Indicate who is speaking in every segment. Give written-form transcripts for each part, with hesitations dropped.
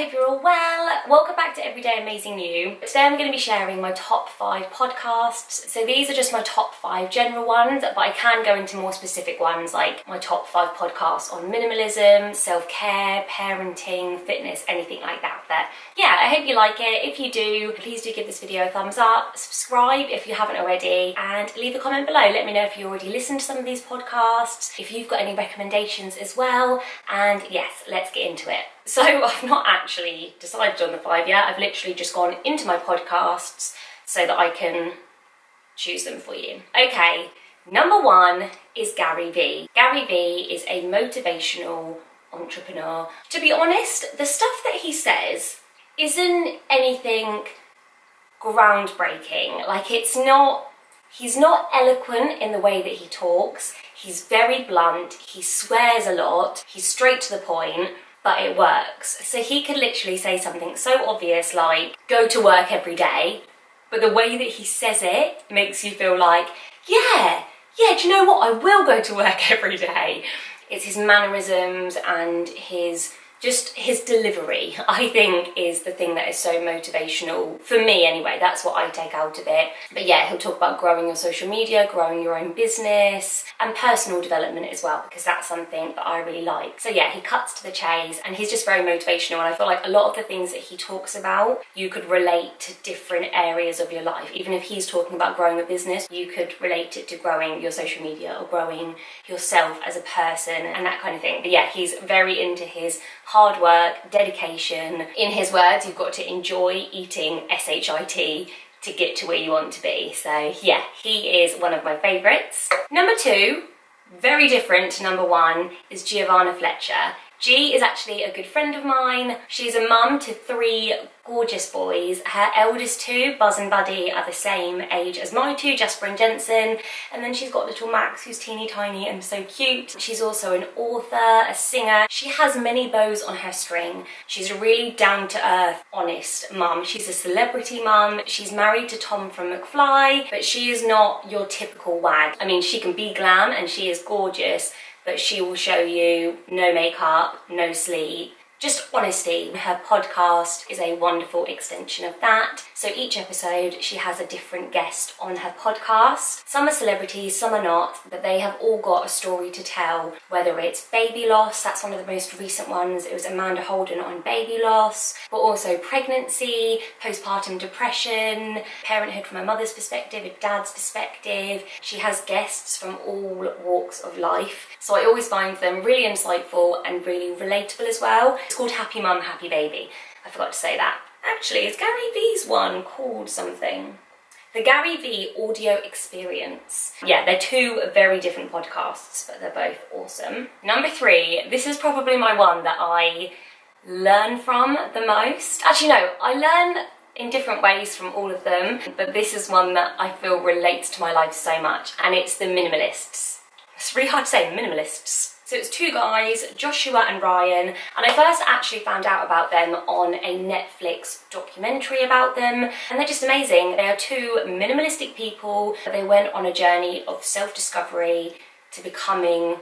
Speaker 1: hope you're all well. Welcome back to Everyday Amazing You. Today I'm going to be sharing my top 5 podcasts. So these are just my top 5 general ones, but I can go into more specific ones like my top 5 podcasts on minimalism, self-care, parenting, fitness, anything like that. But yeah, I hope you like it. If you do, please do give this video a thumbs up, subscribe if you haven't already, and leave a comment below. Let me know if you already listened to some of these podcasts, if you've got any recommendations as well, and yes, let's get into it. So I've not actually decided on the 5 yet. I've literally just gone into my podcasts so that I can choose them for you. Okay, number 1 is Gary Vee. Gary Vee is a motivational entrepreneur. To be honest, the stuff that he says isn't anything groundbreaking. Like, he's not eloquent in the way that he talks. He's very blunt, he swears a lot, he's straight to the point, but it works. So he could literally say something so obvious like, go to work every day, but the way that he says it makes you feel like, yeah, do you know what, I will go to work every day. It's his mannerisms and his delivery, I think, is the thing that is so motivational for me anyway. That's what I take out of it. But yeah, he'll talk about growing your social media, growing your own business, and personal development as well, because that's something that I really like. So yeah, he cuts to the chase and he's just very motivational, and I feel like a lot of the things that he talks about you could relate to different areas of your life. Even if he's talking about growing a business, you could relate it to growing your social media or growing yourself as a person and that kind of thing. But yeah, he's very into his hard work, dedication. In his words, you've got to enjoy eating SHIT to get to where you want to be. So yeah, he is one of my favourites. Number 2, very different to number 1, is Giovanna Fletcher. G is actually a good friend of mine. She's a mum to 3 gorgeous boys. Her eldest 2, Buzz and Buddy, are the same age as my 2, Jasper and Jensen. And then she's got little Max, who's teeny tiny and so cute. She's also an author, a singer. She has many bows on her string. She's a really down-to-earth, honest mum. She's a celebrity mum. She's married to Tom from McFly, but she is not your typical wag. I mean, she can be glam and she is gorgeous, but she will show you no makeup, no sleep, just honesty. Her podcast is a wonderful extension of that. So each episode she has a different guest on her podcast. Some are celebrities, some are not, but they have all got a story to tell, whether it's baby loss, that's one of the most recent ones. It was Amanda Holden on baby loss, but also pregnancy, postpartum depression, parenthood from a mother's perspective, a dad's perspective. She has guests from all walks of life. So I always find them really insightful and really relatable as well. It's called Happy Mum, Happy Baby. I forgot to say that. Actually, is Gary Vee's one called something? The Gary Vee Audio Experience. Yeah, they're 2 very different podcasts, but they're both awesome. Number 3, this is probably my one that I learn from the most. Actually, no, I learn in different ways from all of them, but this is one that I feel relates to my life so much, and it's the Minimalists. It's really hard to say, Minimalists. So it's 2 guys, Joshua and Ryan, and I first actually found out about them on a Netflix documentary about them, and they're just amazing. They are 2 minimalistic people. They went on a journey of self-discovery to becoming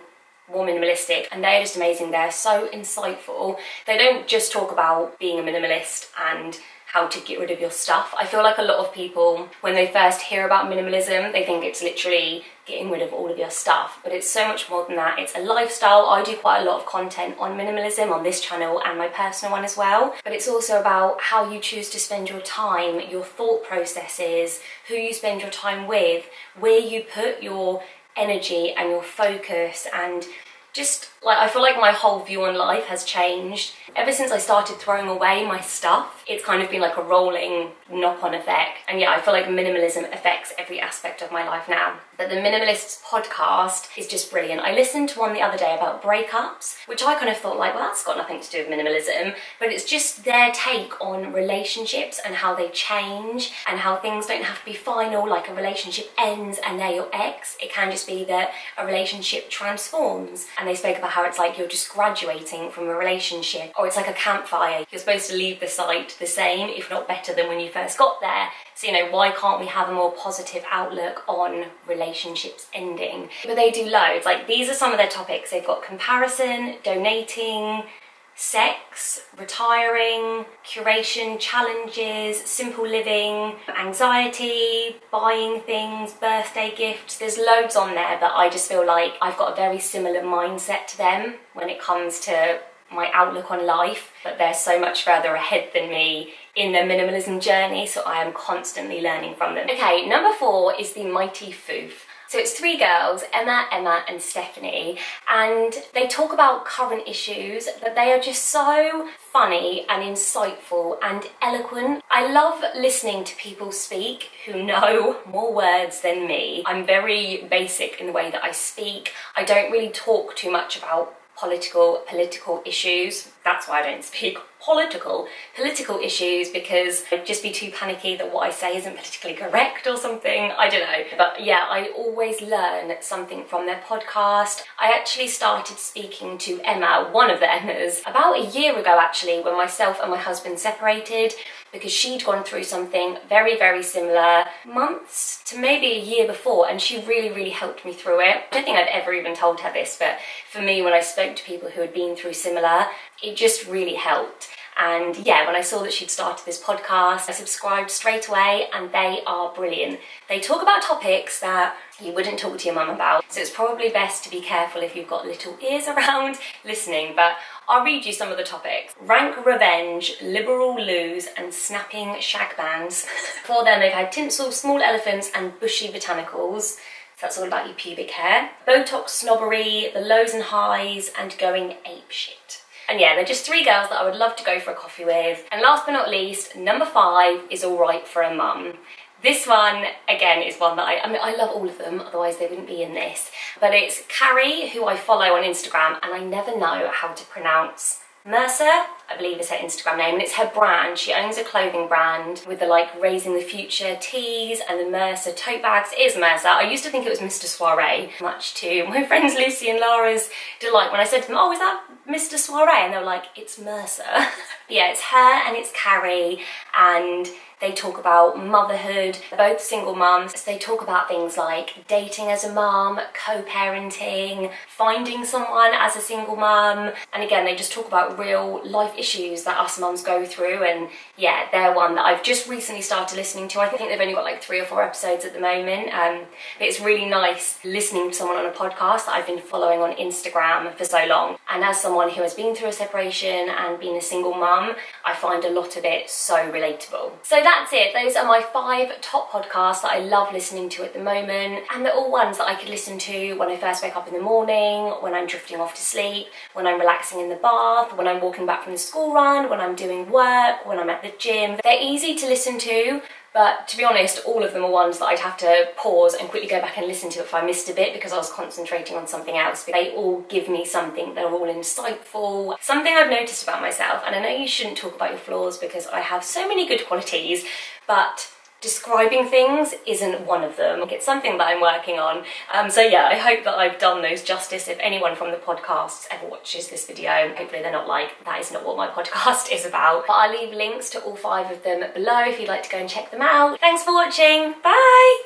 Speaker 1: more minimalistic, and they're just amazing. They're so insightful. They don't just talk about being a minimalist and how to get rid of your stuff. I feel like a lot of people, when they first hear about minimalism, they think it's literally getting rid of all of your stuff, but it's so much more than that. It's a lifestyle. I do quite a lot of content on minimalism on this channel and my personal one as well, but it's also about how you choose to spend your time, your thought processes, who you spend your time with, where you put your energy and your focus, and just like, I feel like my whole view on life has changed. Ever since I started throwing away my stuff, it's kind of been like a rolling knock-on effect. And yeah, I feel like minimalism affects every aspect of my life now. But the Minimalists podcast is just brilliant. I listened to one the other day about breakups, which I kind of thought like, well, that's got nothing to do with minimalism, but it's just their take on relationships and how they change and how things don't have to be final, like a relationship ends and they're your ex. It can just be that a relationship transforms. And they spoke about how it's like you're just graduating from a relationship, or it's like a campfire. You're supposed to leave the site the same, if not better than when you first got there. So, you know, why can't we have a more positive outlook on relationships ending? But they do loads. Like, these are some of their topics. They've got comparison, donating, sex, retiring, curation, challenges, simple living, anxiety, buying things, birthday gifts. There's loads on there, but I just feel like I've got a very similar mindset to them when it comes to my outlook on life, but they're so much further ahead than me in their minimalism journey, so I am constantly learning from them. Okay, number 4 is the Mighty Foof. So it's 3 girls, Emma, and Stephanie, and they talk about current issues, but they are just so funny and insightful and eloquent. I love listening to people speak who know more words than me. I'm very basic in the way that I speak. I don't really talk too much about political issues. That's why I don't speak political issues, because I'd just be too panicky that what I say isn't politically correct or something. I don't know. But yeah, I always learn something from their podcast. I actually started speaking to Emma, one of the Emmas, about a year ago actually, when myself and my husband separated, because she'd gone through something very, very similar months to maybe a year before, and she really helped me through it. I don't think I'd ever even told her this, but for me, when I spoke to people who had been through similar, it just really helped. And yeah, when I saw that she'd started this podcast, I subscribed straight away, and they are brilliant. They talk about topics that you wouldn't talk to your mum about, so it's probably best to be careful if you've got little ears around listening, but I'll read you some of the topics. Rank revenge, liberal loos, and snapping shag bands. For them, they've had tinsel, small elephants, and bushy botanicals. So that's all about your pubic hair. Botox snobbery, the lows and highs, and going apeshit. And yeah, they're just 3 girls that I would love to go for a coffee with. And last but not least, number 5 is All Right for a Mum. This one, again, is one that I mean, I love all of them, otherwise they wouldn't be in this. But it's Carrie, who I follow on Instagram, and I never know how to pronounce Mercer, I believe is her Instagram name, and it's her brand. She owns a clothing brand with the like Raising the Future tees and the Mercer tote bags. It is Mercer. I used to think it was Mr. Soiree, much to my friends Lucy and Laura's delight when I said to them, oh, is that Mr. Soiree? And they were like, it's Mercer. Yeah, it's her and it's Carrie, and they talk about motherhood. They're both single mums. So they talk about things like dating as a mum, co-parenting, finding someone as a single mum. And again, they just talk about real life issues that us mums go through. And yeah, they're one that I've just recently started listening to. I think they've only got like 3 or 4 episodes at the moment. But it's really nice listening to someone on a podcast that I've been following on Instagram for so long. And as someone who has been through a separation and been a single mum, I find a lot of it so relatable. So that's it. Those are my 5 top podcasts that I love listening to at the moment, and they're all ones that I could listen to when I first wake up in the morning, when I'm drifting off to sleep, when I'm relaxing in the bath, when I'm walking back from the school run, when I'm doing work, when I'm at the gym. They're easy to listen to, but to be honest, all of them are ones that I'd have to pause and quickly go back and listen to if I missed a bit because I was concentrating on something else. But they all give me something. They're all insightful. Something I've noticed about myself, and I know you shouldn't talk about your flaws because I have so many good qualities, but describing things isn't one of them. It's something that I'm working on. So yeah, I hope that I've done those justice. If anyone from the podcast ever watches this video, hopefully they're not like, that is not what my podcast is about. But I'll leave links to all 5 of them below if you'd like to go and check them out. Thanks for watching. Bye!